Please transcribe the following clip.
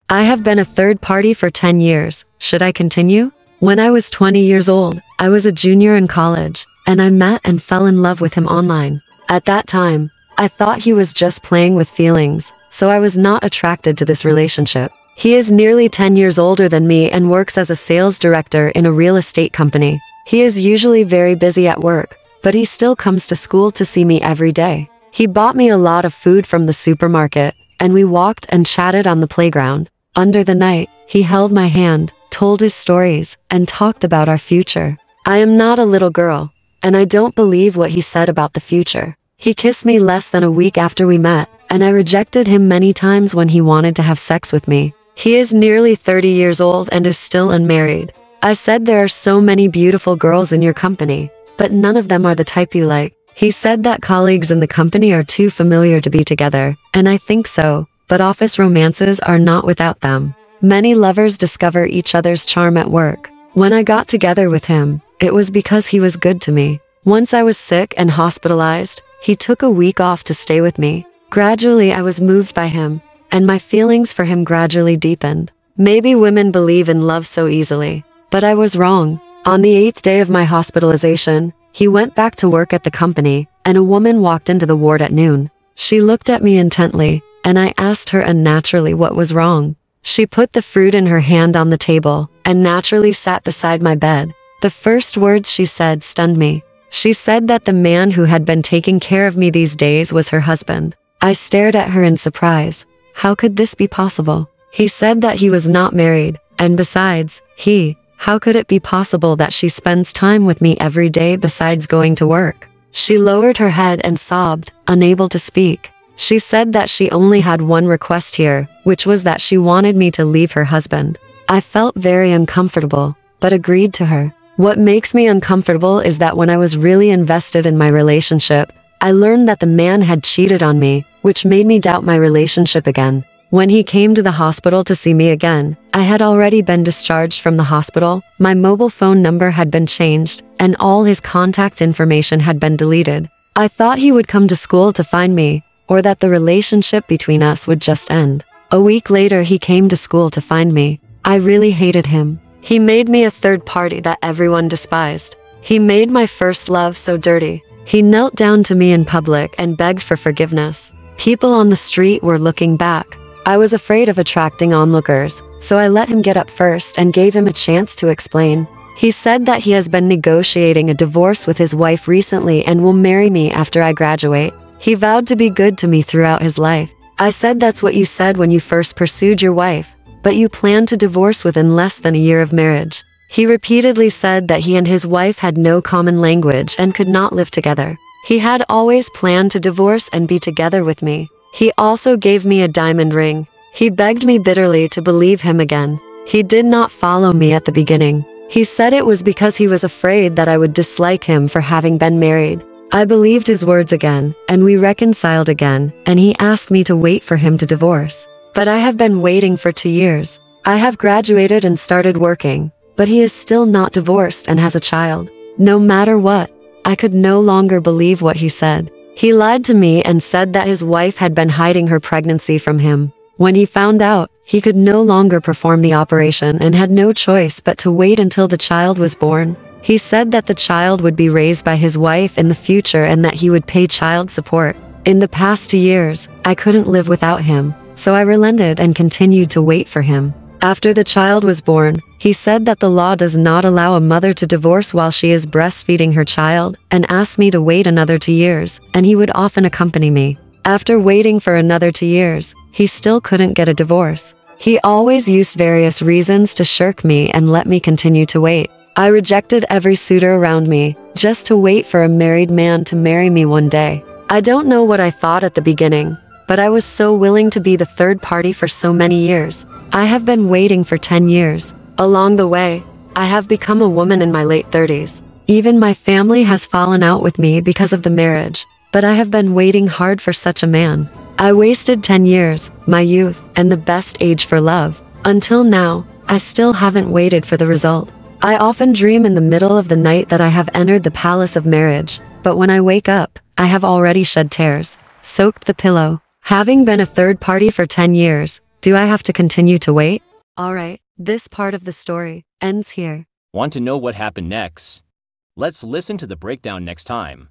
I have been a third party for 10 years. Should I continue? When I was 20 years old, I was a junior in college, and I met and fell in love with him online. At that time, I thought he was just playing with feelings, so I was not attracted to this relationship. He is nearly 10 years older than me and works as a sales director in a real estate company. He is usually very busy at work, but he still comes to school to see me every day. He bought me a lot of food from the supermarket, and we walked and chatted on the playground. Under the night, he held my hand, told his stories, and talked about our future. I am not a little girl, and I don't believe what he said about the future. He kissed me less than a week after we met, and I rejected him many times when he wanted to have sex with me. He is nearly 30 years old and is still unmarried. I said there are so many beautiful girls in your company, but none of them are the type you like. He said that colleagues in the company are too familiar to be together, and I think so, but office romances are not without them. Many lovers discover each other's charm at work. When I got together with him, it was because he was good to me. Once I was sick and hospitalized, he took a week off to stay with me. Gradually I was moved by him, and my feelings for him gradually deepened. Maybe women believe in love so easily, but I was wrong. On the 8th day of my hospitalization, he went back to work at the company, and a woman walked into the ward at noon. She looked at me intently, and I asked her unnaturally what was wrong. She put the fruit in her hand on the table, and naturally sat beside my bed. The first words she said stunned me. She said that the man who had been taking care of me these days was her husband. I stared at her in surprise. How could this be possible? He said that he was not married, and besides, how could it be possible that she spends time with me every day besides going to work? She lowered her head and sobbed, unable to speak. She said that she only had one request here, which was that she wanted me to leave her husband. I felt very uncomfortable, but agreed to her. What makes me uncomfortable is that when I was really invested in my relationship, I learned that the man had cheated on me, which made me doubt my relationship again. When he came to the hospital to see me again, I had already been discharged from the hospital, my mobile phone number had been changed, and all his contact information had been deleted. I thought he would come to school to find me, or that the relationship between us would just end. A week later he came to school to find me. I really hated him. He made me a third party that everyone despised. He made my first love so dirty. He knelt down to me in public and begged for forgiveness. People on the street were looking back. I was afraid of attracting onlookers, so I let him get up first and gave him a chance to explain. He said that he has been negotiating a divorce with his wife recently and will marry me after I graduate. He vowed to be good to me throughout his life. I said that's what you said when you first pursued your wife, but you planned to divorce within less than a year of marriage. He repeatedly said that he and his wife had no common language and could not live together. He had always planned to divorce and be together with me. He also gave me a diamond ring. He begged me bitterly to believe him again. He did not follow me at the beginning. He said it was because he was afraid that I would dislike him for having been married. I believed his words again, and we reconciled again, and he asked me to wait for him to divorce. But I have been waiting for 2 years. I have graduated and started working, but he is still not divorced and has a child. No matter what, I could no longer believe what he said. He lied to me and said that his wife had been hiding her pregnancy from him. When he found out, he could no longer perform the operation and had no choice but to wait until the child was born. He said that the child would be raised by his wife in the future and that he would pay child support. In the past 2 years, I couldn't live without him, so I relented and continued to wait for him. After the child was born, he said that the law does not allow a mother to divorce while she is breastfeeding her child, and asked me to wait another 2 years, and he would often accompany me. After waiting for another 2 years, he still couldn't get a divorce. He always used various reasons to shirk me and let me continue to wait. I rejected every suitor around me, just to wait for a married man to marry me one day. I don't know what I thought at the beginning, but I was so willing to be the third party for so many years. I have been waiting for 10 years. Along the way, I have become a woman in my late 30s. Even my family has fallen out with me because of the marriage, but I have been waiting hard for such a man. I wasted 10 years, my youth, and the best age for love. Until now, I still haven't waited for the result. I often dream in the middle of the night that I have entered the palace of marriage, but when I wake up, I have already shed tears, soaked the pillow. Having been a third party for 10 years, Do I have to continue to wait? Alright, this part of the story ends here. Want to know what happened next? Let's listen to the breakdown next time.